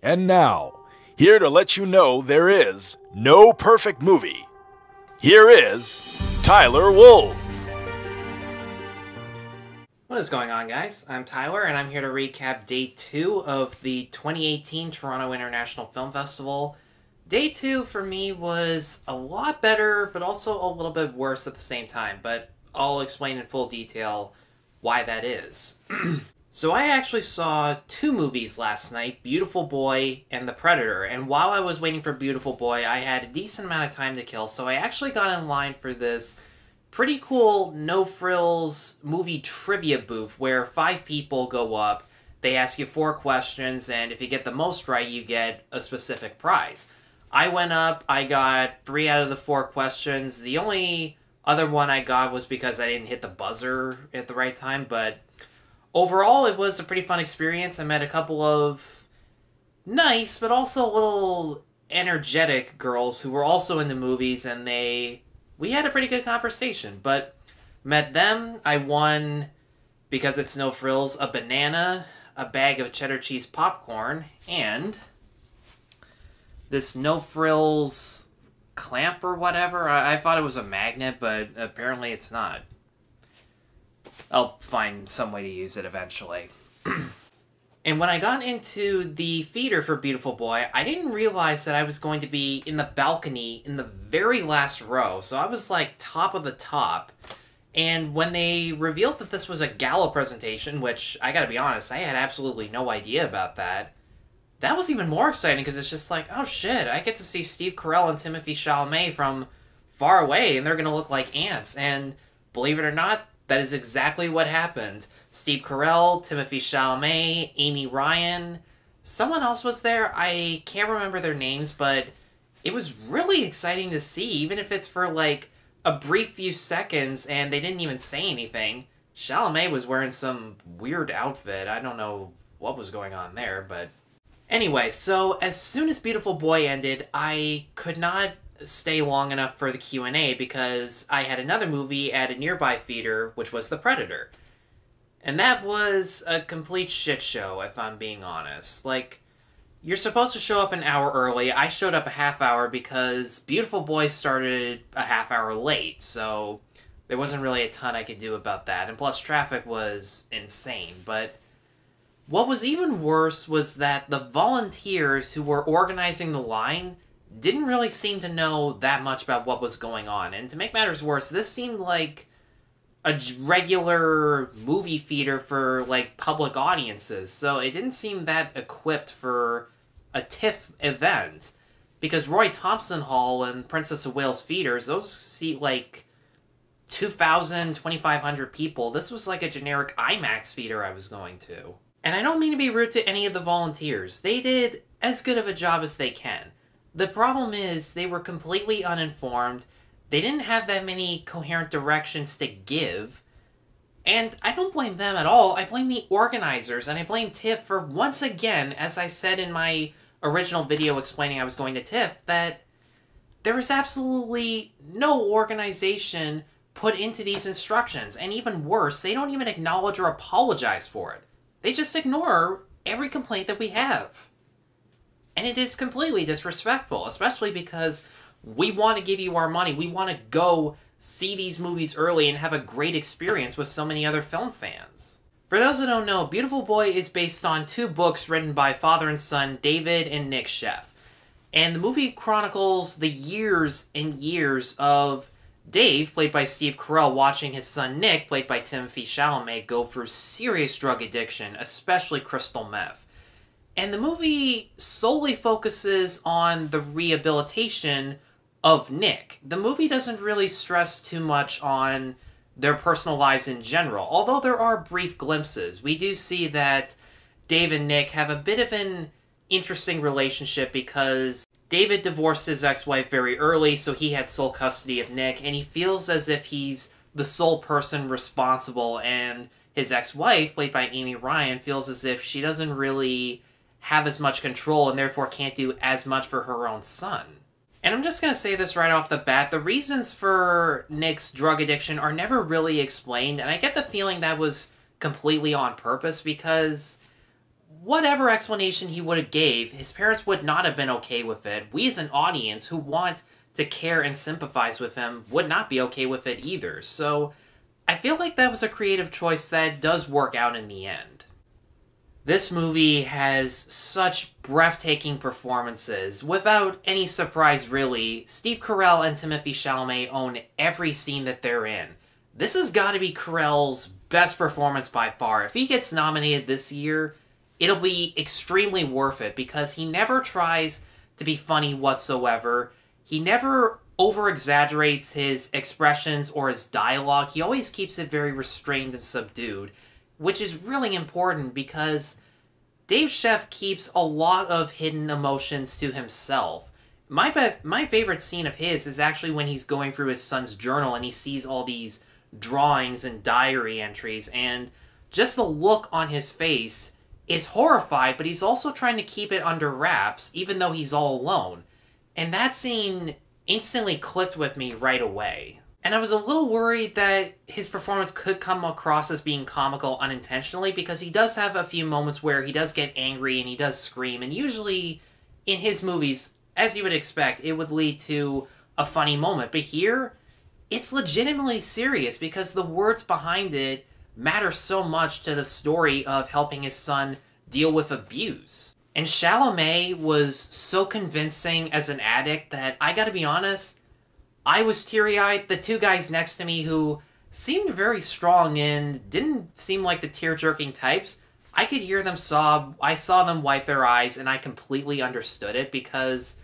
And now, here to let you know there is no perfect movie, here is Tyler Wolff. What is going on, guys? I'm Tyler, and I'm here to recap Day 2 of the 2018 Toronto International Film Festival. Day 2, for me, was a lot better, but also a little bit worse at the same time, but I'll explain in full detail why that is. So I actually saw two movies last night, Beautiful Boy and The Predator, and while I was waiting for Beautiful Boy, I had a decent amount of time to kill, so I actually got in line for this pretty cool no-frills movie trivia booth where 5 people go up, they ask you 4 questions, and if you get the most right, you get a specific prize. I went up, I got 3 out of the 4 questions. The only other one I got was because I didn't hit the buzzer at the right time, but overall, it was a pretty fun experience. I met a couple of nice, but also a little energetic girls who were also into movies, and we had a pretty good conversation. But met them, I won, because it's no frills, a banana, a bag of cheddar cheese popcorn, and this no frills clamp or whatever. I thought it was a magnet, but apparently it's not. I'll find some way to use it eventually. And when I got into the theater for Beautiful Boy, I didn't realize that I was going to be in the balcony in the very last row. So I was like top of the top. And when they revealed that this was a gala presentation, which I gotta be honest, I had absolutely no idea about that. That was even more exciting because it's just like, oh shit, I get to see Steve Carell and Timothée Chalamet from far away and they're gonna look like ants. And believe it or not, that is exactly what happened. Steve Carell, Timothée Chalamet, Amy Ryan, someone else was there. I can't remember their names, but it was really exciting to see, even if it's for like a brief few seconds and they didn't even say anything. Chalamet was wearing some weird outfit. I don't know what was going on there, but anyway, so as soon as Beautiful Boy ended, I could not stay long enough for the Q&A because I had another movie at a nearby theater, which was The Predator. And that was a complete shit show, if I'm being honest. Like, you're supposed to show up an hour early. I showed up a half hour because Beautiful Boy started a half hour late, so there wasn't really a ton I could do about that. And plus, traffic was insane. But what was even worse was that the volunteers who were organizing the line didn't really seem to know that much about what was going on. And to make matters worse, this seemed like a regular movie theater for, like, public audiences. So it didn't seem that equipped for a TIFF event. Because Roy Thompson Hall and Princess of Wales theaters, those seat, like, 2,000, 2,500 people. This was like a generic IMAX theater I was going to. And I don't mean to be rude to any of the volunteers. They did as good of a job as they can. The problem is, they were completely uninformed, they didn't have that many coherent directions to give, and I don't blame them at all. I blame the organizers, and I blame TIFF for, once again, as I said in my original video explaining I was going to TIFF, that there is absolutely no organization put into these instructions, and even worse, they don't even acknowledge or apologize for it. They just ignore every complaint that we have. And it is completely disrespectful, especially because we want to give you our money. We want to go see these movies early and have a great experience with so many other film fans. For those who don't know, Beautiful Boy is based on 2 books written by father and son David and Nic Sheff. And the movie chronicles the years and years of Dave, played by Steve Carell, watching his son Nic, played by Timothée Chalamet, go through serious drug addiction, especially crystal meth. And the movie solely focuses on the rehabilitation of Nic. The movie doesn't really stress too much on their personal lives in general, although there are brief glimpses. We do see that Dave and Nic have a bit of an interesting relationship because David divorced his ex-wife very early, so he had sole custody of Nic, and he feels as if he's the sole person responsible, and his ex-wife, played by Amy Ryan, feels as if she doesn't really have as much control and therefore can't do as much for her own son. And I'm just going to say this right off the bat, the reasons for Nic's drug addiction are never really explained, and I get the feeling that was completely on purpose because whatever explanation he would have gave, his parents would not have been okay with it. We as an audience who want to care and sympathize with him would not be okay with it either. So I feel like that was a creative choice that does work out in the end. This movie has such breathtaking performances. Without any surprise, really, Steve Carell and Timothée Chalamet own every scene that they're in. This has got to be Carell's best performance by far. If he gets nominated this year, it'll be extremely worth it because he never tries to be funny whatsoever. He never over-exaggerates his expressions or his dialogue. He always keeps it very restrained and subdued, which is really important because Dave Sheff keeps a lot of hidden emotions to himself. My favorite scene of his is actually when he's going through his son's journal and he sees all these drawings and diary entries, and just the look on his face is horrified, but he's also trying to keep it under wraps, even though he's all alone. And that scene instantly clicked with me right away. And I was a little worried that his performance could come across as being comical unintentionally, because he does have a few moments where he does get angry and he does scream, and usually in his movies, as you would expect, it would lead to a funny moment. But here, it's legitimately serious because the words behind it matter so much to the story of helping his son deal with abuse. And Chalamet was so convincing as an addict that, I gotta be honest, I was teary-eyed. The two guys next to me who seemed very strong and didn't seem like the tear-jerking types, I could hear them sob. I saw them wipe their eyes, and I completely understood it because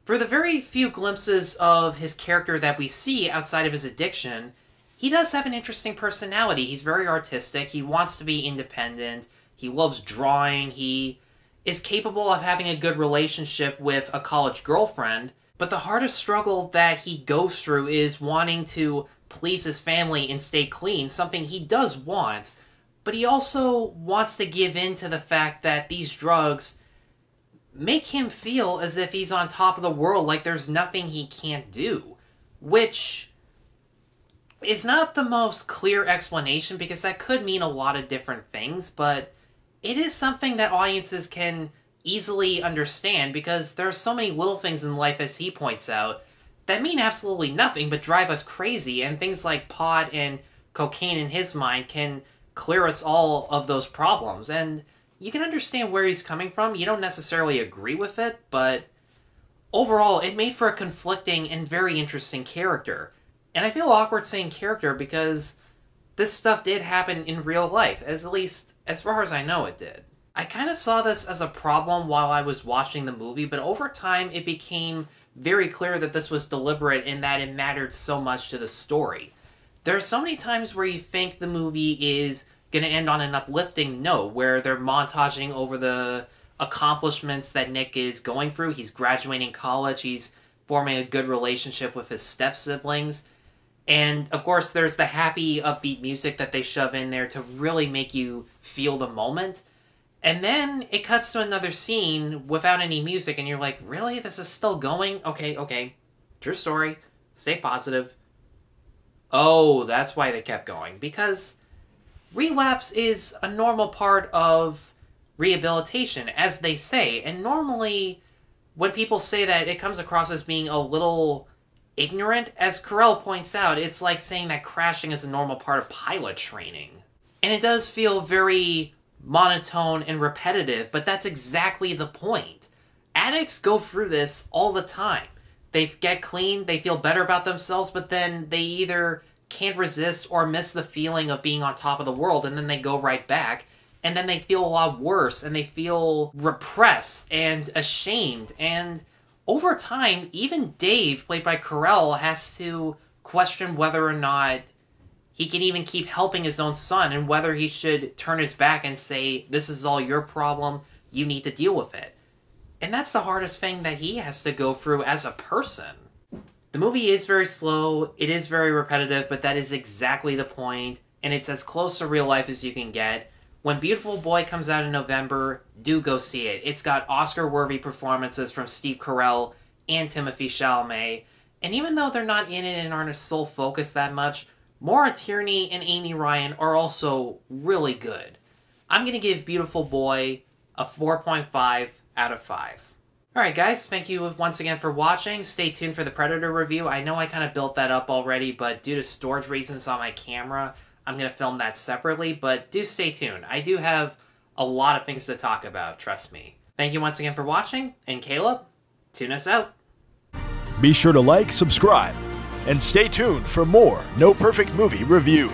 for the very few glimpses of his character that we see outside of his addiction, he does have an interesting personality. He's very artistic. He wants to be independent. He loves drawing. He is capable of having a good relationship with a college girlfriend. But the hardest struggle that he goes through is wanting to please his family and stay clean, something he does want. But he also wants to give in to the fact that these drugs make him feel as if he's on top of the world, like there's nothing he can't do. Which is not the most clear explanation, because that could mean a lot of different things, but it is something that audiences can easily understand, because there are so many little things in life, as he points out, that mean absolutely nothing but drive us crazy, and things like pot and cocaine in his mind can clear us all of those problems. And you can understand where he's coming from. You don't necessarily agree with it, but overall, it made for a conflicting and very interesting character. And I feel awkward saying character because this stuff did happen in real life, at least as far as I know it did. I kind of saw this as a problem while I was watching the movie, but over time it became very clear that this was deliberate in that it mattered so much to the story. There are so many times where you think the movie is going to end on an uplifting note, where they're montaging over the accomplishments that Nic is going through. He's graduating college, he's forming a good relationship with his step-siblings, and of course there's the happy, upbeat music that they shove in there to really make you feel the moment. And then it cuts to another scene without any music, and you're like, really? This is still going? Okay. True story. Stay positive. Oh, that's why they kept going. Because relapse is a normal part of rehabilitation, as they say. And normally, when people say that, it comes across as being a little ignorant. As Carell points out, it's like saying that crashing is a normal part of pilot training. And it does feel very monotone and repetitive, but that's exactly the point. Addicts go through this all the time. They get clean, they feel better about themselves, but then they either can't resist or miss the feeling of being on top of the world, and then they go right back, and then they feel a lot worse, and they feel repressed and ashamed, and over time, even Dave, played by Carell, has to question whether or not he can even keep helping his own son, and whether he should turn his back and say, this is all your problem, you need to deal with it. And that's the hardest thing that he has to go through as a person. The movie is very slow, it is very repetitive, but that is exactly the point, and it's as close to real life as you can get. When Beautiful Boy comes out in November, do go see it. It's got Oscar-worthy performances from Steve Carell and Timothée Chalamet, and even though they're not in it and aren't a sole focus that much, Maura, Tierney, and Amy Ryan are also really good. I'm going to give Beautiful Boy a 4.5 out of 5. Alright guys, thank you once again for watching. Stay tuned for the Predator review. I know I kind of built that up already, but due to storage reasons on my camera, I'm going to film that separately, but do stay tuned. I do have a lot of things to talk about, trust me. Thank you once again for watching, and Khaleb, tune us out. Be sure to like, subscribe, and stay tuned for more No Perfect Movie reviews.